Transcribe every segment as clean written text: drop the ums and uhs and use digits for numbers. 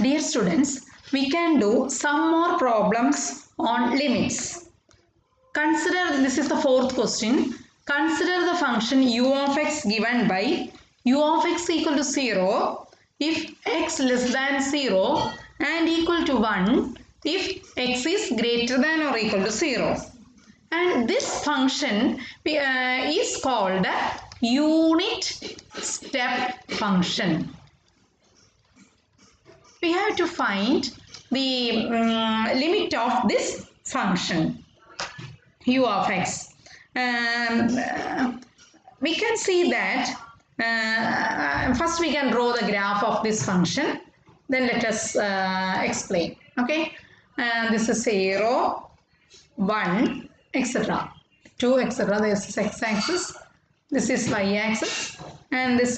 Dear students, we can do some more problems on limits. Consider, this is the fourth question. Consider the function u of x given by u of x equal to 0 if x less than 0 and equal to 1 if x is greater than or equal to 0. And this function is called a unit step function. We have to find the limit of this function u of x. We can see that first we can draw the graph of this function, then let us explain. Okay, this is 0, 1, etc. 2, etc. This is x-axis, this is y-axis, and this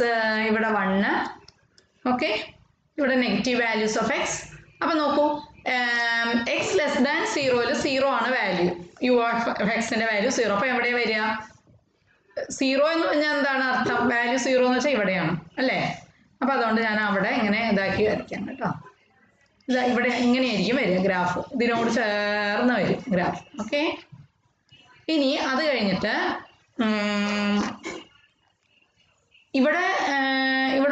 ഇവിടെ 1. Okay, ഇവിടെ negative values of X. അപ്പം നോക്കൂ, X less than 0യിൽ 0 ആണ് value, U of എക്സിൻ്റെ value 0. അപ്പോൾ എവിടെയാണ് വരിക? 0 എന്ന് പറഞ്ഞാൽ എന്താണ് അർത്ഥം? വാല്യൂ 0 എന്ന് വെച്ചാൽ ഇവിടെയാണ് അല്ലേ? അപ്പോൾ അതുകൊണ്ട് ഞാൻ അവിടെ ഇങ്ങനെ ഇതാക്കി വരയ്ക്കാം കേട്ടോ. ഇവിടെ ഇങ്ങനെയായിരിക്കും വരിക ഗ്രാഫ്, ഇതിനോട് ചേർന്ന് വരും ഗ്രാഫ്. ഓക്കെ, ഇനി അത് കഴിഞ്ഞിട്ട് ഇവിടെ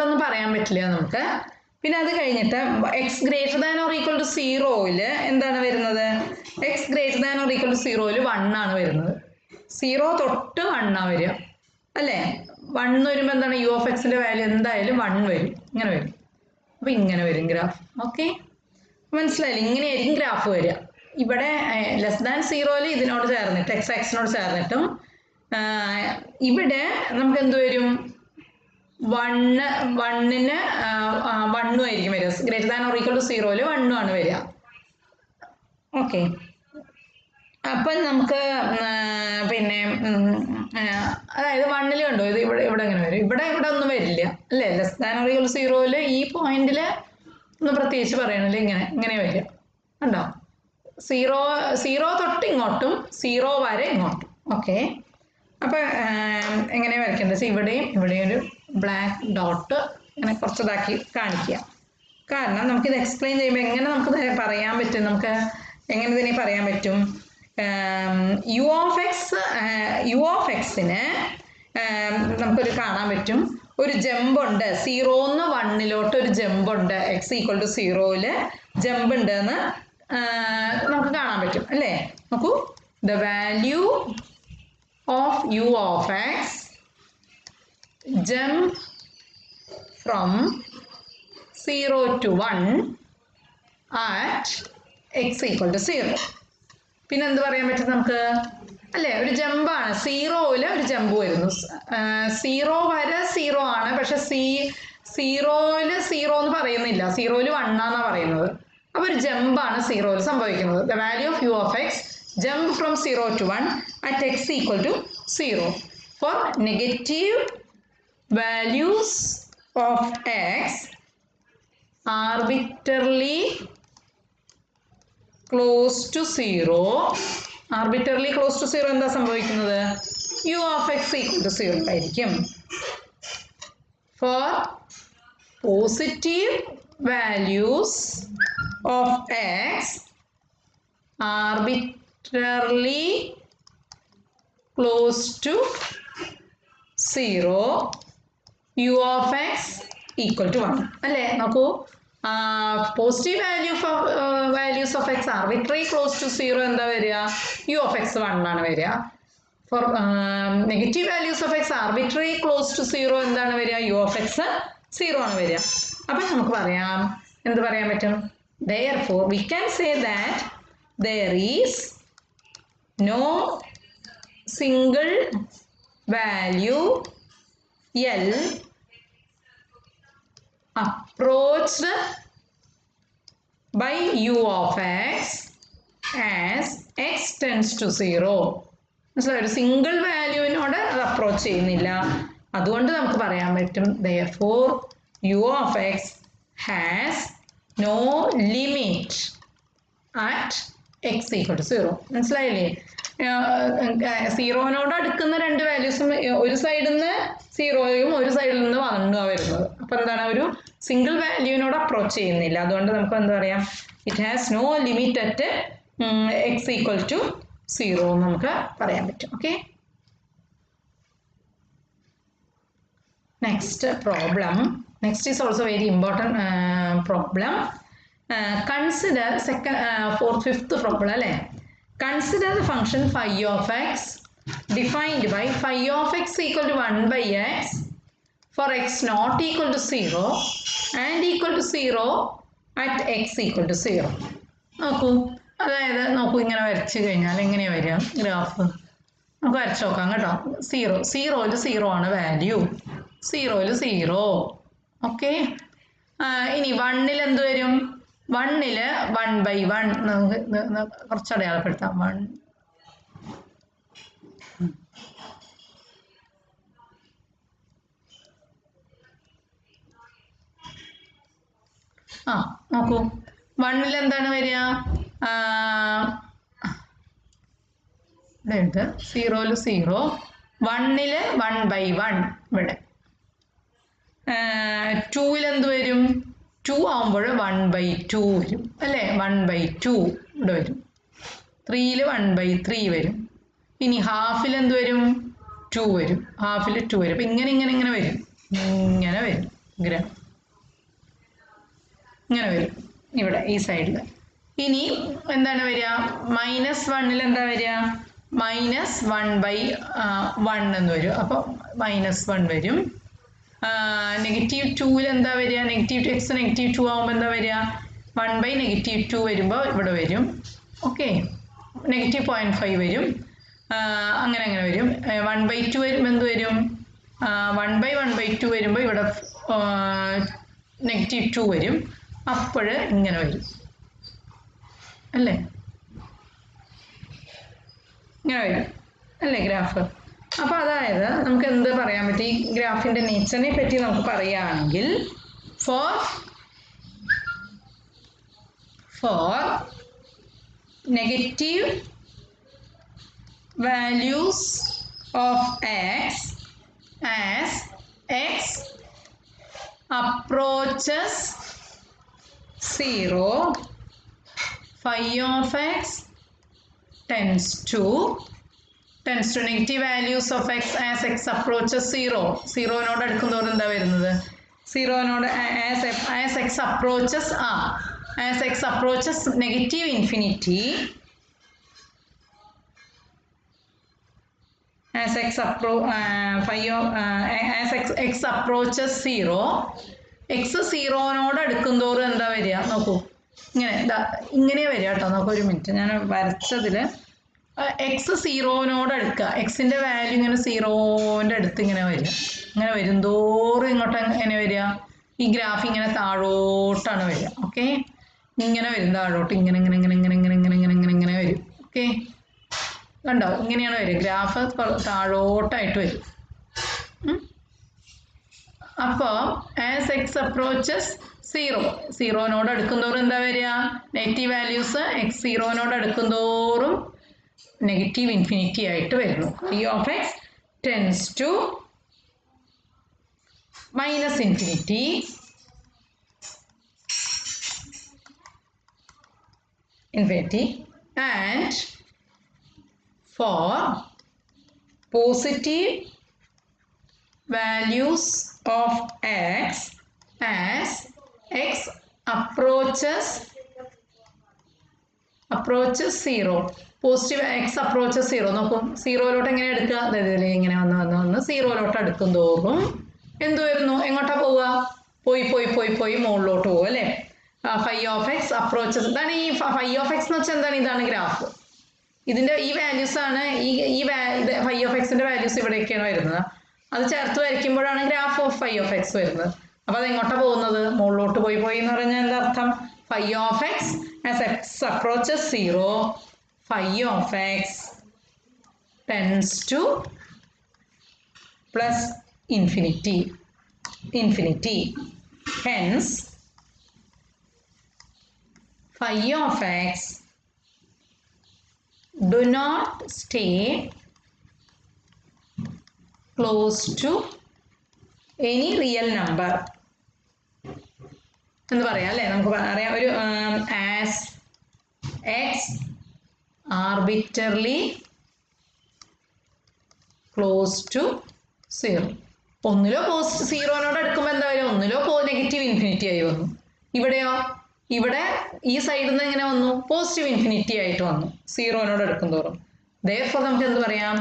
ഒന്നും പറയാൻ പറ്റില്ല നമുക്ക്. പിന്നെ അത് കഴിഞ്ഞിട്ട് x greater than or equal to 0യിൽ എന്താണ് വരുന്നത്? X greater than or equal to 0യിൽ 1 ആണ് വരുന്നത്. 0 തൊട്ട് 1 ആണ് വരിക അല്ലേ? 1 വരുമ്പോൾ എന്താണ്? യു ഓഫ് എക്സിൻ്റെ വാല്യൂ എന്തായാലും 1 വരും, ഇങ്ങനെ വരും. അപ്പോൾ ഇങ്ങനെ വരും ഗ്രാഫ്. ഓക്കെ, മനസ്സിലായില്ലേ? ഇങ്ങനെയായിരിക്കും ഗ്രാഫ് വരിക. ഇവിടെ ലെസ് ദാൻ 0യിൽ ഇതിനോട് ചേർന്നിട്ട് എക്സ് ആക്സിനോട് ചേർന്നിട്ടും ഇവിടെ നമുക്ക് എന്ത് വരും? 1 ആയിരിക്കും വരിക. Greater than or equal to 0യിൽ 1 ആണ് വരിക. ഓക്കെ, അപ്പം നമുക്ക് പിന്നെ അതായത് 1ൽ കണ്ടോ, ഇത് ഇവിടെ എങ്ങനെ വരും? ഇവിടെ ഒന്നും വരില്ല അല്ലേ? Less than or equal to 0യിൽ ഈ പോയിന്റിൽ ഒന്നും പ്രത്യേകിച്ച് പറയണില്ല, ഇങ്ങനെ വരിക കണ്ടോ? 0 തൊട്ട് ഇങ്ങോട്ടും 0 വരെ ഇങ്ങോട്ടും. ഓക്കെ, അപ്പം എങ്ങനെ വരയ്ക്കേണ്ടത്? ഇവിടെയും ഒരു ബ്ലാക്ക് ഡോട്ട് ഇങ്ങനെ കുറച്ചതാക്കി കാണിക്കുക. കാരണം നമുക്കിത് എക്സ്പ്ലെയിൻ ചെയ്യുമ്പോൾ എങ്ങനെ നമുക്ക് പറയാൻ പറ്റും, നമുക്ക് എങ്ങനെ ഇതിനെ പറയാൻ പറ്റും? യു ഓഫ് എക്സിന് നമുക്കൊരു കാണാൻ പറ്റും, ഒരു ജമ്പുണ്ട്. 0ന്ന് 1ലോട്ട് ഒരു ജമ്പുണ്ട്. എക്സ് ഈക്വൽ ടു 0യിൽ ജമ്പ് ഉണ്ട് എന്ന് നമുക്ക് കാണാൻ പറ്റും അല്ലേ? നോക്കൂ, the value of u of x jump from 0 to 1 at x equal to 0. പിന്നെ എന്ത് പറയാൻ പറ്റും നമുക്ക് അല്ലേ? ഒരു ജമ്പാണ്. 0യിൽ ഒരു ജമ്പ് വരുന്നു. 0 വരെ 0 ആണ്, പക്ഷെ 0യിൽ 0 എന്ന് പറയുന്നില്ല, 0യിൽ 1 ആണെന്നാണ് പറയുന്നത്. അപ്പോൾ ഒരു ജമ്പാണ് 0യിൽ സംഭവിക്കുന്നത്. The value of u of x jump from 0 to 1 at x equal to 0. For negative values of x arbitrarily close to 0, എന്താ സംഭവിക്കുന്നത്? u of x equal to 0 ആയിരിക്കും. For positive values of x arbitrarily close to 0, u of x equal to 1 അല്ലേ? നോക്കൂ, positive values of x arbitrary close to 0 എന്താ വരിക? U of x 1 ആണ് വരിക. For negative values of x arbitrary close to 0 എന്താണ് വരിക? U of X 0 ആണ് വരിക. അപ്പം നമുക്ക് പറയാം, എന്ത് പറയാൻ പറ്റും? Therefore we can say that there is no single value L approached by u of x as x tends to 0. ഒരു സിംഗിൾ വാല്യൂവിനോട് അത് അപ്രോച്ച് ചെയ്യുന്നില്ല. അതുകൊണ്ട് നമുക്ക് പറയാൻ പറ്റും therefore u of x has no limit at x equal to 0. മനസ്സിലായില്ലേ? 0നോട് അടുക്കുന്ന രണ്ട് വാല്യൂസും ഒരു സൈഡിൽ നിന്ന് 0യും ഒരു സൈഡിൽ നിന്ന് 1 വരുന്നത്. അപ്പോൾ എന്താണ്, ഒരു സിംഗിൾ വാല്യൂവിനോട് അപ്രോച്ച് ചെയ്യുന്നില്ല. അതുകൊണ്ട് നമുക്ക് എന്താ പറയാം, it has no limit at x equal to 0 എന്ന് നമുക്ക് പറയാൻ പറ്റും. Okay, next problem. Next is also very important problem. Consider second, fourth, fifth problem. അല്ലേ? Consider the function phi of x defined by phi of x equal to 1 by x for x not equal to 0 and equal to 0 at x equal to 0. നോക്കൂ, അതായത് നോക്കൂ, ഇങ്ങനെ വരച്ചു കഴിഞ്ഞാൽ എങ്ങനെയാണ് വരിക graph? നമുക്ക് വരച്ചു നോക്കാം കേട്ടോ. 0യിൽ 0 ആണ് വാല്യൂ, 0യിൽ 0. ഓക്കെ, ഇനി 1ൽ എന്ത് വരും? 1ൽ 1/1 നമുക്ക് കുറച്ച് അടയാളപ്പെടുത്താം. 1 നോക്കൂ, 1ൽ എന്താണ് വരിക? 0യിൽ 0, 1ൽ 1/1 ഇവിടെ. 2ൽ എന്ത് വരും? 2 ആവുമ്പോൾ 1/2 വരും അല്ലേ? 1/2 ഇവിടെ വരും. 3ൽ 1/3 വരും. ഇനി ഹാഫിൽ എന്ത് വരും? 2 വരും. ഹാഫിൽ 2 വരും. അപ്പം ഇങ്ങനെ ഇങ്ങനെ ഇങ്ങനെ വരും, ഇങ്ങനെ വരും ഗ്രാഫ്, ഇങ്ങനെ വരും ഇവിടെ ഈ സൈഡിൽ. ഇനി എന്താണ് വരിക? -1ൽ എന്താ വരിക? -1/1 എന്ന് വരും. അപ്പോൾ -1 വരും. -2ൽ എന്താ വരിക? -2 x -2 ആകുമ്പോൾ എന്താ വരിക? 1/-2 വരുമ്പോൾ ഇവിടെ വരും. ഓക്കെ, -0.5 വരും. അങ്ങനെ അങ്ങനെ വരും. 1/2 വരുമ്പോൾ എന്ത് വരും? 1/1/2 വരുമ്പോൾ ഇവിടെ -2 വരും. അപ്പോൾ ഇങ്ങനെ വരും അല്ലേ? ഇങ്ങനെ വരും അല്ലേ ഗ്രാഫ്? അപ്പോൾ അതായത് നമുക്ക് എന്ത് പറയാൻ പറ്റും? ഈ ഗ്രാഫിൻ്റെ നേച്ചറിനെ പറ്റി നമുക്ക് പറയുകയാണെങ്കിൽ for negative values of x as x approaches 0, phi of x tends to negative values of x as x approaches 0. 0നോട് അടുക്കുന്നതോടെ എന്താ വരുന്നത്? 0നോട് as x approaches negative infinity, as x approaches 0, x 0നോട് അടുക്കുന്തോറും എന്താ വരിക? നോക്കൂ, ഇങ്ങനെ ഇങ്ങനെ വരിക കേട്ടോ. നോക്കൂ, ഒരു മിനിറ്റ്, ഞാൻ വരച്ചതിൽ x 0നോട് അടുക്കുക, എക്സിൻ്റെ വാല്യൂ ഇങ്ങനെ 0ൻ്റെ അടുത്ത് ഇങ്ങനെ വരിക. ഇങ്ങനെ വരും തോറും ഇങ്ങോട്ട് എങ്ങനെ വരിക? ഈ ഗ്രാഫ് ഇങ്ങനെ താഴോട്ടാണ് വരിക. ഓക്കെ, ഇങ്ങനെ വരും താഴോട്ട്, ഇങ്ങനെ ഇങ്ങനെ ഇങ്ങനെ ഇങ്ങനെ ഇങ്ങനെ ഇങ്ങനെ ഇങ്ങനെ ഇങ്ങനെ ഇങ്ങനെ വരും. ഓക്കെ, കണ്ടോ? ഇങ്ങനെയാണ് വരിക, ഗ്രാഫ് താഴോട്ടായിട്ട് വരും. അപ്പോൾ ആസ് എക്സ് അപ്രോച്ചസ് 0നോട് അടുക്കുന്തോറും എന്താ വരിക? നെഗറ്റീവ് വാല്യൂസ് x 0നോട് അടുക്കുന്തോറും നെഗറ്റീവ് ഇൻഫിനിറ്റി ആയിട്ട് വരുന്നു. phi of x tends to -infinity, and for positive values of x as x approaches 0. Positive X approaches 0. നോക്കൂ, 0ലോട്ട് എങ്ങനെ എടുക്കുക? അതായത് ഇങ്ങനെ വന്ന് 0ലോട്ട് അടുക്കും തോറും എന്ത് വരുന്നു? എങ്ങോട്ടാ പോവുക? പോയി മുകളിലോട്ട് പോകും അല്ലേ? phi of x approaches, ഇതാണ് ഈ phi of x എന്ന് വെച്ചാൽ എന്താണ്? ഇതാണ് ഗ്രാഫ്. ഇതിൻ്റെ ഈ വാല്യൂസ് ആണ് phi of xന്റെ വാല്യൂസ് ഇവിടെയൊക്കെയാണ് വരുന്നത്. അത് ചേർത്ത് വരയ്ക്കുമ്പോഴാണ് graph of phi of x വരുന്നത്. അപ്പോൾ അത് എങ്ങോട്ടാണ് പോകുന്നത്? മുകളിലോട്ട് പോയി എന്ന് പറഞ്ഞാൽ എന്താ അർത്ഥം? phi of x as x approaches 0, phi of x tends to plus infinity. Hence, phi of x do not stay close to any real number. എന്ന് പറയാം അല്ലേ? നമുക്ക് പറയാം ഒരു ആസ് എക്സ് ആർബിറ്റർലി ക്ലോസ് ടു 0. ഒന്നിലോ സീറോനോട് അടുക്കുമ്പോൾ എന്താ വരും? ഒന്നിലോ നെഗറ്റീവ് ഇൻഫിനിറ്റി ആയി വന്നു. ഇവിടെയോ? ഇവിടെ ഈ സൈഡിൽ നിന്ന് എങ്ങനെ വന്നു? പോസിറ്റീവ് ഇൻഫിനിറ്റി ആയിട്ട് വന്നു സീറോനോട് അടുക്കും തോറും. therefore നമുക്ക് എന്ത് പറയാം?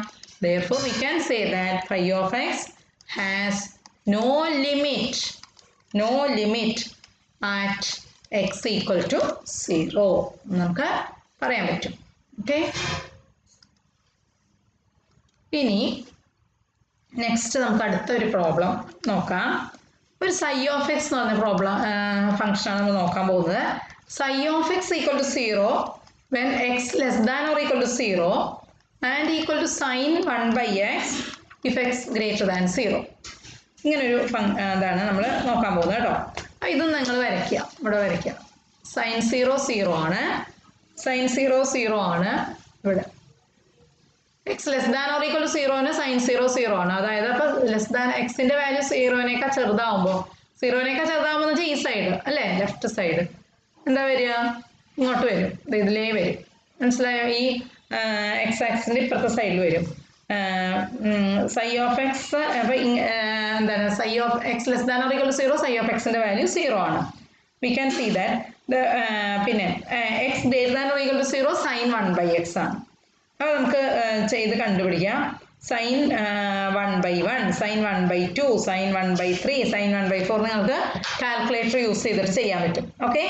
therefore we can say that phi of x has no limit at x equal to 0 നമുക്ക് പറയാൻ പറ്റും. ഓക്കെ, ഇനി നെക്സ്റ്റ് നമുക്ക് അടുത്തൊരു പ്രോബ്ലം നോക്കാം. ഒരു psi of x എന്ന് പറഞ്ഞ പ്രോബ്ലം ഫംഗ്ഷനാണ് നമ്മൾ നോക്കാൻ പോകുന്നത്. psi of x equal to 0 when x less than or equal to 0 and equal to sin 1 by x if x greater than 0. ഇങ്ങനൊരു ഇതാണ് നമ്മൾ നോക്കാൻ പോകുന്നത് കേട്ടോ. അപ്പോൾ ഇതും നിങ്ങൾ വരയ്ക്കുക, ഇവിടെ വരയ്ക്കുക. sin 0 0 ആണ്, sin 0 0 ആണ്. ഇവിടെ x less than or equal to 0ന് sin 0 0 ആണ്. അതായത് അപ്പോൾ ലെസ് ദാൻ എക്സിന്റെ വാല്യൂ 0നേക്കാൾ ചെറുതാവുമ്പോൾ എന്ന് വെച്ചാൽ ഈ സൈഡ് അല്ലേ, ലെഫ്റ്റ് സൈഡ് എന്താ വരിക? ഇങ്ങോട്ട് വരും, ഇതിലേ വരും. മനസ്സിലായോ? ഈ എക്സ് ആക്സിന്റെ ഇപ്പുറത്തെ സൈഡിൽ വരും. psi of x അപ്പോൾ എന്താണ്? psi of x less than or equal to 0, psi of xന്റെ വാല്യൂ 0 ആണ്. we can see that പിന്നെ x greater than or equal to 0 sin 1 by x ആണ്. അപ്പോൾ നമുക്ക് ചെയ്ത് കണ്ടുപിടിക്കാം. sin 1 by 1, sin 1 by 2, sin 1 by 3, sin 1 by 4 നിങ്ങൾക്ക് calculator use ചെയ്തിട്ട് ചെയ്യാൻ പറ്റും. ഓക്കെ,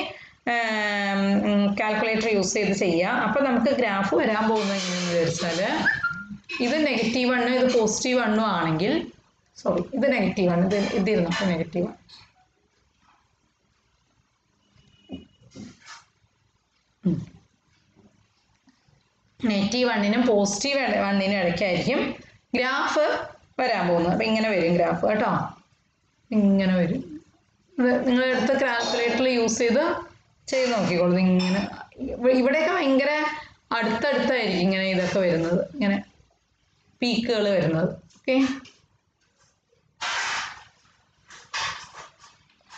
കാൽക്കുലേറ്റർ യൂസ് ചെയ്ത് ചെയ്യാം. അപ്പോൾ നമുക്ക് ഗ്രാഫ് വരാൻ പോകുന്നത് എങ്ങനെയെന്ന് വിചാരിച്ചാൽ, ഇത് -1 ഇത് +1 ആണെങ്കിൽ, സോറി ഇത് -1 ഇതിരുന്നു -1. -1നും +1നും ഇടയ്ക്കായിരിക്കും ഗ്രാഫ് വരാൻ പോകുന്നത്. അപ്പം ഇങ്ങനെ വരും ഗ്രാഫ് കേട്ടോ, ഇങ്ങനെ വരും. നിങ്ങളെടുത്ത് കാൽക്കുലേറ്ററിൽ യൂസ് ചെയ്ത് നോക്കിക്കോളൂ. ഇങ്ങനെ ഇവിടെയൊക്കെ ഭയങ്കര അടുത്തടുത്തായിരിക്കും ഇങ്ങനെ ഇതൊക്കെ വരുന്നത്, ഇങ്ങനെ പീക്കുകൾ വരുന്നത്. ഓക്കെ,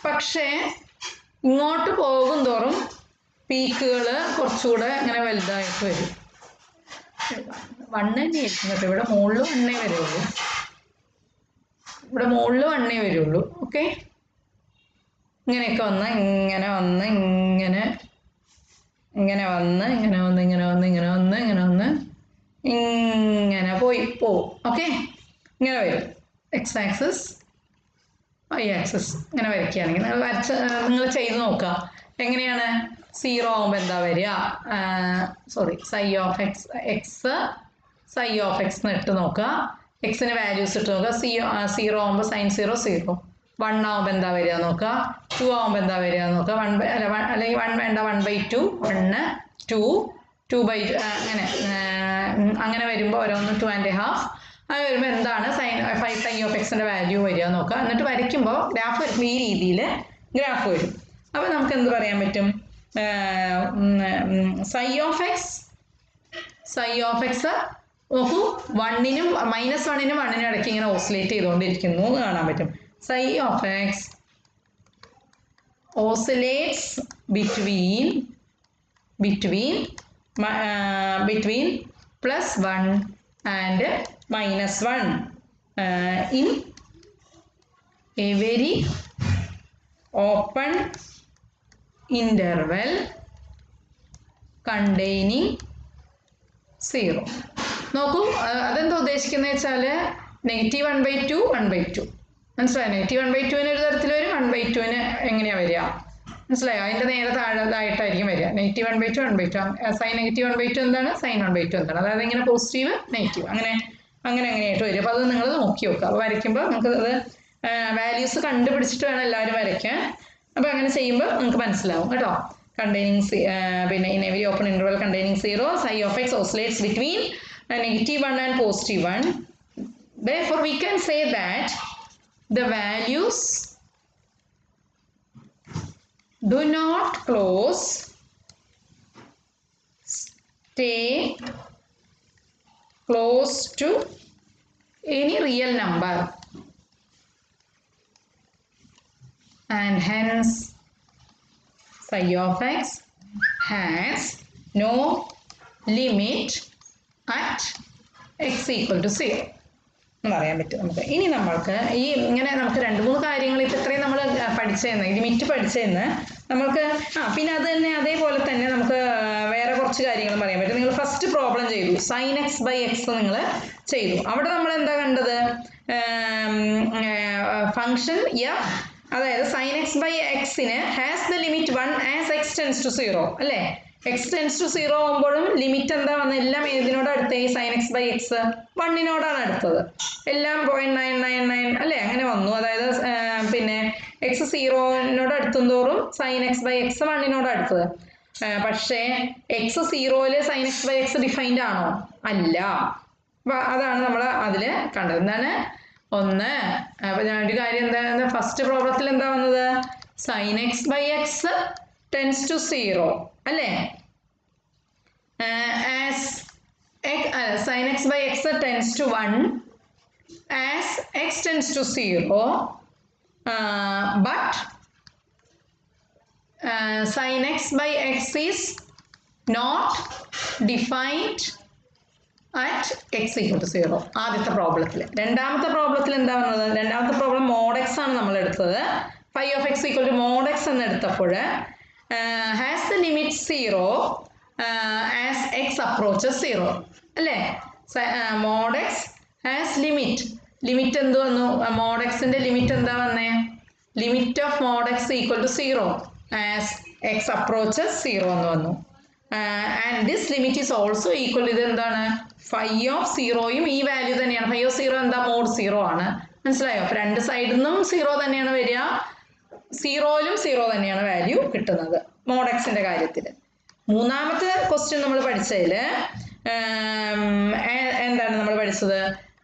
പക്ഷേ ഇങ്ങോട്ട് പോകും തോറും പീക്കുകൾ കുറച്ചുകൂടെ ഇങ്ങനെ വലുതായിട്ട് വരും. 1 തന്നെ ആയിരിക്കും കേട്ടോ. ഇവിടെ മുകളിൽ 1 വരുള്ളൂ, ഇവിടെ മുകളിൽ 1 വരുള്ളൂ. ഓക്കെ, ഇങ്ങനെയൊക്കെ വന്ന് ഇങ്ങനെ വന്ന് ഇങ്ങനെ ഇങ്ങനെ വന്ന് ഇങ്ങനെ വന്ന് ഇങ്ങനെ വന്ന് ഇങ്ങനെ വന്ന് ഇങ്ങനെ വന്ന് ഇങ്ങനെ പോവും. ഓക്കെ, ഇങ്ങനെ വരും. എക്സ് ആക്സിസ് y ആക്സിസ് ഇങ്ങനെ വരയ്ക്കുകയാണെങ്കിൽ നിങ്ങൾ ചെയ്ത് നോക്കുക എങ്ങനെയാണ്. 0 ആകുമ്പോൾ എന്താ വരിക? Sorry, psi of x psi of x എന്ന് ഇട്ട് നോക്കുക. എക്സിന് വാല്യൂസ് ഇട്ട് നോക്കുക. 0 ആകുമ്പോൾ sin 0 0, 1 ആകുമ്പോൾ എന്താ വരിക നോക്കുക, 2 ആകുമ്പോൾ എന്താ വരിക നോക്കുക. അല്ലെങ്കിൽ 1 വേണ്ട, 1/2 1 2 2/2 അങ്ങനെ വരുമ്പോൾ ഓരോന്ന് 2.5 അങ്ങനെ വരുമ്പോൾ എന്താണ് psi of xന്റെ വാല്യൂ വരിക നോക്കുക. എന്നിട്ട് വരയ്ക്കുമ്പോൾ ഗ്രാഫ് വരുമ്പോൾ ഈ രീതിയിൽ ഗ്രാഫ് വരും. അപ്പോൾ നമുക്ക് എന്ത് പറയാൻ പറ്റും? psi of x നോക്കൂ, 1നും -1നും 1നും ഇടയ്ക്ക് ഇങ്ങനെ ഓസിലേറ്റ് ചെയ്തുകൊണ്ടിരിക്കുന്നു എന്ന് കാണാൻ പറ്റും. psi of x oscillates between +1 and -1 in a very open interval containing 0. നോക്കൂ, അതെന്താ ഉദ്ദേശിക്കുന്നത് വെച്ചാൽ -1/2 1/2 മനസ്സിലായോ? -1/2 ഒരു തരത്തിൽ വരും, 1/2 എങ്ങനെയാ വരിക മനസ്സിലായോ? അതിൻ്റെ നേരെ താഴതായിട്ടായിരിക്കും വരിക. -1/2 1/2 sin -1/2 എന്താണ്, sin 1/2 എന്താണ്. അതായത് ഇങ്ങനെ പോസിറ്റീവ് നെഗറ്റീവ് അങ്ങനെയായിട്ട് വരും. അപ്പോൾ അത് നിങ്ങൾ നോക്കി നോക്കുക. അപ്പോൾ വരയ്ക്കുമ്പോൾ നമുക്ക് അത് വാല്യൂസ് കണ്ടുപിടിച്ചിട്ട് വേണം എല്ലാവരും വരയ്ക്കാൻ. അപ്പോൾ അങ്ങനെ ചെയ്യുമ്പോൾ നമുക്ക് മനസ്സിലാവും കേട്ടോ. കണ്ടെയ്നിങ് പിന്നെ in every open interval containing 0 psi of x oscillates between -1 and +1. Therefore we can say that the values do not stay close to any real number and hence phi of x has no limit at x equal to 0 എന്ന് പറയാൻ പറ്റും നമുക്ക്. ഇനി നമ്മൾക്ക് ഈ ഇങ്ങനെ നമുക്ക് 2-3 കാര്യങ്ങൾ ഇപ്പം ഇത്രയും നമ്മൾ പഠിച്ചതെന്ന് ലിമിറ്റ് പഠിച്ചതെന്ന് നമ്മൾക്ക് പിന്നെ അത് തന്നെ അതേപോലെ തന്നെ നമുക്ക് വേറെ കുറച്ച് കാര്യങ്ങളും പറയാൻ പറ്റും. നിങ്ങൾ ഫസ്റ്റ് പ്രോബ്ലം ചെയ്തു sin x by x നിങ്ങൾ ചെയ്തു. അവിടെ നമ്മൾ എന്താ കണ്ടത്? ഫംഗ്ഷൻ f അതായത് sin x by x-ന് has the limit 1 as x tends to 0 അല്ലേ? x ടെൻസ് ടു 0 ആകുമ്പോഴും ലിമിറ്റ് എന്താ വന്നത്? എല്ലാം ഏതിനോട് അടുത്ത ഈ sin x by x 1-നോടാണ് അടുത്തത്. എല്ലാം 0.999 അല്ലേ? അങ്ങനെ വന്നു. അതായത് പിന്നെ x 0-നോട് അടുത്തും തോറും sin x by x 1-നോട് അടുത്തത്. പക്ഷേ x 0-ല് sin x by x defined ആണോ? അല്ല. അതാണ് നമ്മൾ അതിൽ കണ്ടത്. എന്താണ്? ഒന്ന് അപ്പൊ ഒരു കാര്യം എന്താ ഫസ്റ്റ് പ്രോബ്ലത്തിൽ എന്താ വന്നത്? sin x by x tends to 0 അല്ലേ? sin x by x tends to 1 as x tends to 0 but sin x by x is not defined at x equal to 0 ആദ്യത്തെ പ്രോബ്ലത്തിൽ. രണ്ടാമത്തെ പ്രോബ്ലത്തിൽ എന്താ വന്നത്? രണ്ടാമത്തെ പ്രോബ്ലം mod x ആണ് നമ്മൾ എടുത്തത്. phi of x equal to mod x എന്ന് എടുത്തപ്പോൾ has the limit 0 as x approaches 0 അല്ലേ? mod x has ലിമിറ്റ് എന്ത് വന്നു? mod x-ന്റെ ലിമിറ്റ് എന്താ വന്നേ? Limit of mod x equal to 0 as x approaches 0 എന്ന് വന്നു. And this limit is also equal ഇത് എന്താണ്? phi of 0-യും ഈ വാല്യൂ തന്നെയാണ്. phi of 0 എന്താ? mod 0 ആണ്. മനസ്സിലായോ? അപ്പൊ രണ്ട് സൈഡിൽ നിന്നും 0 തന്നെയാണ് വരിക. 0-ലും 0 തന്നെയാണ് വാല്യൂ കിട്ടുന്നത് mod x-ന്റെ കാര്യത്തിൽ. മൂന്നാമത്തെ ക്വസ്റ്റ്യൻ നമ്മൾ പഠിച്ചതിൽ എന്താണ് നമ്മൾ പഠിച്ചത്?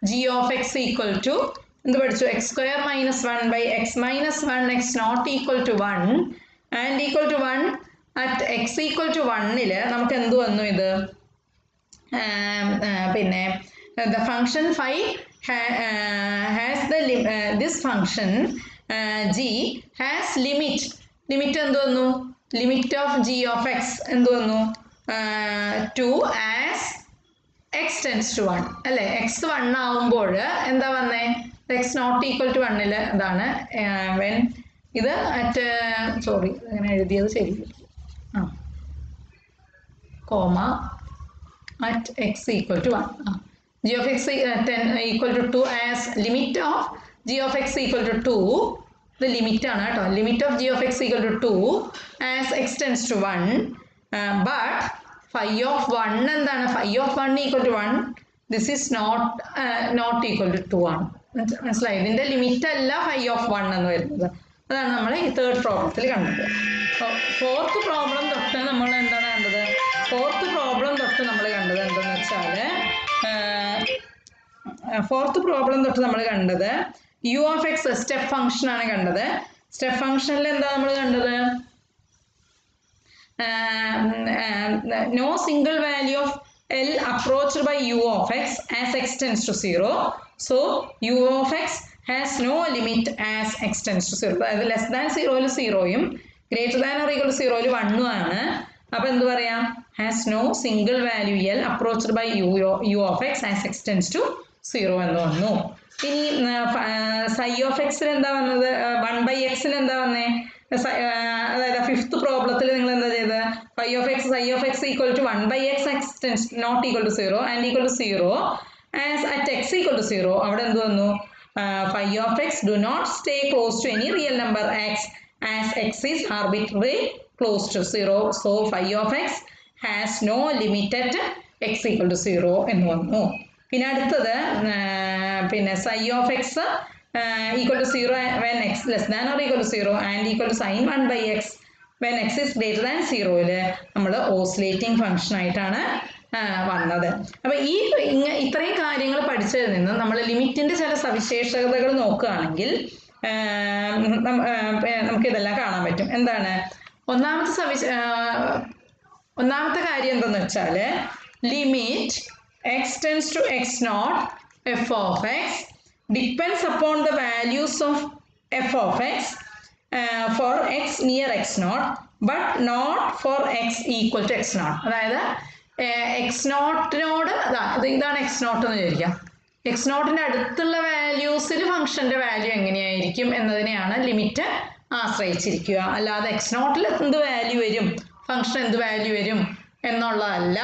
g of x equal to എന്ത് പഠിച്ചു? x square minus 1 by x minus 1 x not equal to 1 and equal to 1 at x equal to 1-ൽ നമുക്ക് എന്ത് വന്നു? ഇത് പിന്നെ the function phi has the this function g has limit എന്ത് വന്നു? limit of g of x എന്ത് വന്നു? 2 as x tends to 1 അല്ലേ? x 1 ആവുമ്പോൾ എന്താ വന്നേ? x not equal to 1-ൽ അതാണ് when ഇത് അറ്റ് സോറി അങ്ങനെ എഴുതിയത് ശരി comma at x equal to 1 g of x equal to 2 as limit of g of x equal to 2 the limit ആണ് കേട്ടോ. limit of g of x equal to 2 as x tends to 1 but phi of 1 എന്താണ്? phi of 1 equal to 1 this is not equal to 2 ആണ്. മനസ്സിലായി? ഇതിന്റെ limit അല്ല phi of 1 എന്ന് വരുന്നത്. അതാണ് നമ്മൾ ഈ തേർഡ് പ്രോബ്ലത്തിൽ കണ്ടത്. ഫോർത്ത് പ്രോബ്ലം തൊട്ട് നമ്മൾ എന്താണ് കണ്ടത്? ഫോർത്ത് പ്രോബ്ലം തൊട്ട് നമ്മൾ കണ്ടത് എന്തെന്ന് വെച്ചാൽ u of x step function ആണ് കണ്ടത്. സ്റ്റെപ്പ് ഫംഗ്ഷനിൽ എന്താ നമ്മൾ കണ്ടത്? no single value of L approached by u of x as x tends to 0 so u of x has no limit as x tends to 0 അതായത് less than 0-ൽ 0-യും greater than or equal to 0-ൽ 1-ഉം ആണ്. അപ്പൊ എന്ത് പറയാം? Has no single value L approached by u of x as x tends to 0 എന്ന് വന്നു. ഇനി psi of x-ൽ എന്താ വന്നത്? 1/x-ൽ എന്താ വന്നേ? അതായത് ഫിഫ്ത്ത് പ്രോബ്ലത്തിൽ നിങ്ങൾ എന്താ ചെയ്തത്? phi of x equal to 1/x x tends not equal to 0 and equal to 0 as at x equal to 0 അവിടെ എന്ത് വന്നു? phi of x do not stay close to any real number x as x is arbitrarily close to 0 so phi of x has no limit at x equal to 0 എന്ന് വന്നു. പിന്നെ അടുത്തത് പിന്നെ psi of x equal to 0 when x less than or equal to 0 and equal to sin 1/x when x is greater than 0-ൽ നമ്മൾ oscillating function ആയിട്ടാണ് വന്നത്. അപ്പൊ ഇത്രയും കാര്യങ്ങൾ പഠിച്ചതിൽ നിന്ന് നമ്മൾ ലിമിറ്റിന്റെ ചില സവിശേഷതകൾ നോക്കുകയാണെങ്കിൽ നമുക്ക് ഇതെല്ലാം കാണാൻ പറ്റും. എന്താണ് ഒന്നാമത്തെ കാര്യം എന്തെന്ന് വെച്ചാൽ limit x tends to x naught f of x depends upon the values of f of x for x near x not but not for x equal to x naught. അതായത് എക്സ് നോട്ടിനോട് ഇതാണ് എക്സ് നോട്ട് എന്ന് വിചാരിക്കാം. X നോട്ടിൻ്റെ അടുത്തുള്ള വാല്യൂസിൽ ഫംഗ്ഷൻ്റെ value എങ്ങനെയായിരിക്കും എന്നതിനെയാണ് limit ആശ്രയിച്ചിരിക്കുക. അല്ലാതെ X നോട്ടിൽ എന്ത് വാല്യൂ വരും, ഫംഗ്ഷൻ എന്ത് വാല്യൂ വരും എന്നുള്ളതല്ല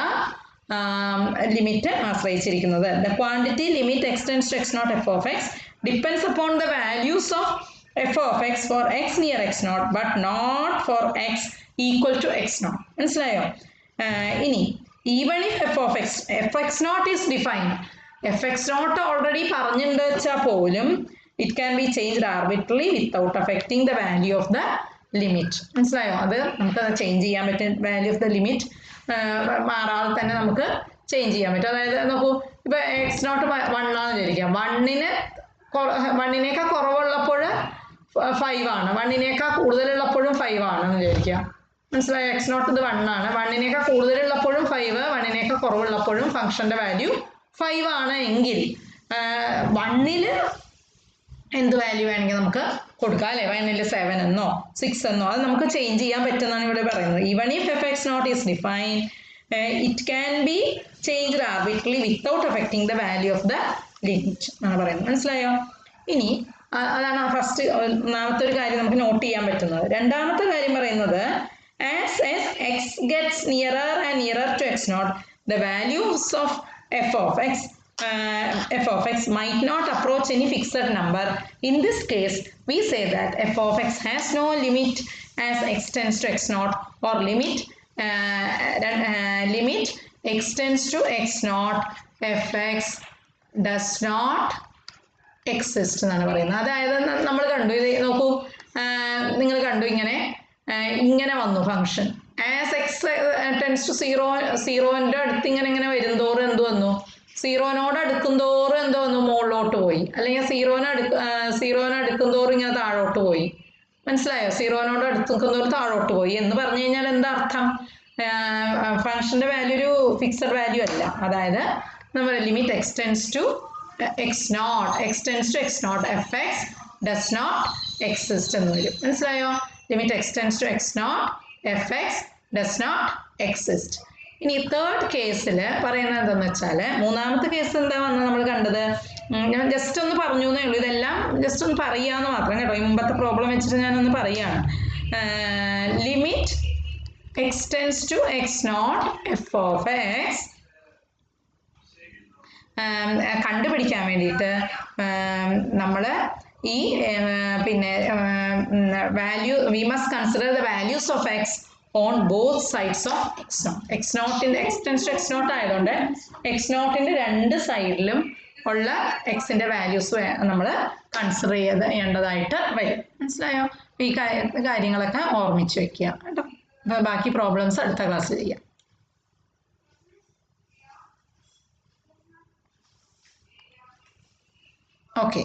ലിമിറ്റ് ആശ്രയിച്ചിരിക്കുന്നത്. The quantity limit extends to x not f of x depends upon the values of f of x for x near x not but not for x equal to x nought. മനസ്സിലായോ? ഇനി even if f x not is defined, f x nought already പറഞ്ഞിട്ടുണ്ട് വെച്ചാൽ പോലും it can be changed arbitrary without affecting the value of the limit. മനസ്സിലായോ? അത് നമുക്ക് change ചെയ്യാൻ പറ്റും. വാല്യൂ ഓഫ് ദ ലിമിറ്റ് മാറാതെ തന്നെ നമുക്ക് ചേഞ്ച് ചെയ്യാൻ പറ്റും. അതായത് നോക്കൂ, ഇപ്പൊ എക്സ് നോട്ട് 1 ആണെന്ന് വിചാരിക്കാം. വണ്ണിനേക്കാൾ കുറവുള്ളപ്പോൾ 5 ആണ്, 1നേക്കാൾ കൂടുതലുള്ളപ്പോഴും 5 ആണെന്ന് വിചാരിക്കാം. മനസ്സിലായോ? എക്സ് നോട്ട് ഇത് 1 ആണ്, 1നേക്കാൾ കൂടുതലുള്ളപ്പോഴും 5, 1നേക്കാൾ കുറവുള്ളപ്പോഴും ഫംഗ്ഷന്റെ വാല്യൂ 5 ആണ് എങ്കിൽ 1ൽ എന്ത് വാല്യൂ വേണമെങ്കിൽ നമുക്ക് കൊടുക്കാം അല്ലേ? 1ൽ 7 എന്നോ 6 എന്നോ അത് നമുക്ക് ചേഞ്ച് ചെയ്യാൻ പറ്റുമെന്നാണ് ഇവിടെ പറയുന്നത്. Even if f x not is defined it can be changed arbitrary without affecting the value of the limit എന്നാണ് പറയുന്നത്. മനസ്സിലായോ? ഇനി അതാണ് ഫസ്റ്റ് ഒന്നാമത്തെ ഒരു കാര്യം നമുക്ക് നോട്ട് ചെയ്യാൻ പറ്റുന്നത്. രണ്ടാമത്തെ കാര്യം പറയുന്നത് as x gets nearer and nearer to x naught the values of f of x might not approach any fixed number. In this case we say that f of x has no limit as x tends to x naught or limit x tends to x naught fx does not exist എന്നാണ് പറയുന്നത്. അതായത് നമ്മൾ കണ്ടു, ഇത് നോക്കൂ, നിങ്ങൾ കണ്ടു ഇങ്ങനെ വന്നു function as x tends to 0ന്റെ അടുത്ത് ഇങ്ങനെ വരുന്തോറും എന്ത് വന്നു, 0നോട് അടുക്കുന്തോറും എന്തോ വന്നു, മുകളിലോട്ട് പോയി. അല്ലെങ്കിൽ 0 അടുക്കുന്തോറും ഇങ്ങനെ താഴോട്ട് പോയി. മനസ്സിലായോ? 0നോട് അടുക്കുന്തോറും താഴോട്ട് പോയി എന്ന് പറഞ്ഞു കഴിഞ്ഞാൽ എന്താ അർത്ഥം? ഫംഗ്ഷന്റെ വാല്യൂ ഒരു ഫിക്സഡ് വാല്യൂ അല്ല. അതായത് നമ്മൾ limit x tends to x not f x does not exist എന്ന് വരും. മനസ്സിലായോ? Limit x tends to x not f x does not exist. ഇനി തേർഡ് കേസിൽ പറയുന്നത് എന്താണെന്ന് വെച്ചാൽ, മൂന്നാമത്തെ കേസ് എന്താ വന്നത് നമ്മൾ കണ്ടത്, ഞാൻ ജസ്റ്റ് ഒന്ന് പറഞ്ഞു എന്നേ ഉള്ളൂ. ഇതെല്ലാം ജസ്റ്റ് ഒന്ന് പറയാന്ന് മാത്രം കേട്ടോ. ഈ മുമ്പത്തെ പ്രോബ്ലം വെച്ചിട്ട് ഞാനൊന്ന് പറയുകയാണ്. Limit x tends to x not f of x കണ്ടുപിടിക്കാൻ വേണ്ടിയിട്ട് നമ്മൾ ഈ value we must consider the values of x on both sides of x nought. X നോട്ടിൻ്റെ x tends to x nought ആയതുകൊണ്ട് എക്സ് നോട്ടിൻ്റെ രണ്ട് സൈഡിലും ഉള്ള എക്സിൻ്റെ വാല്യൂസ് നമ്മൾ കൺസിഡർ ചെയ്യേണ്ടതായിട്ട് വരും. മനസ്സിലായോ? ഈ കാര്യങ്ങളൊക്കെ ഓർമ്മിച്ച് വെക്കുക കേട്ടോ. അപ്പോൾ ബാക്കി പ്രോബ്ലംസ് അടുത്ത ക്ലാസ്സിൽ ചെയ്യാം. ഓക്കെ.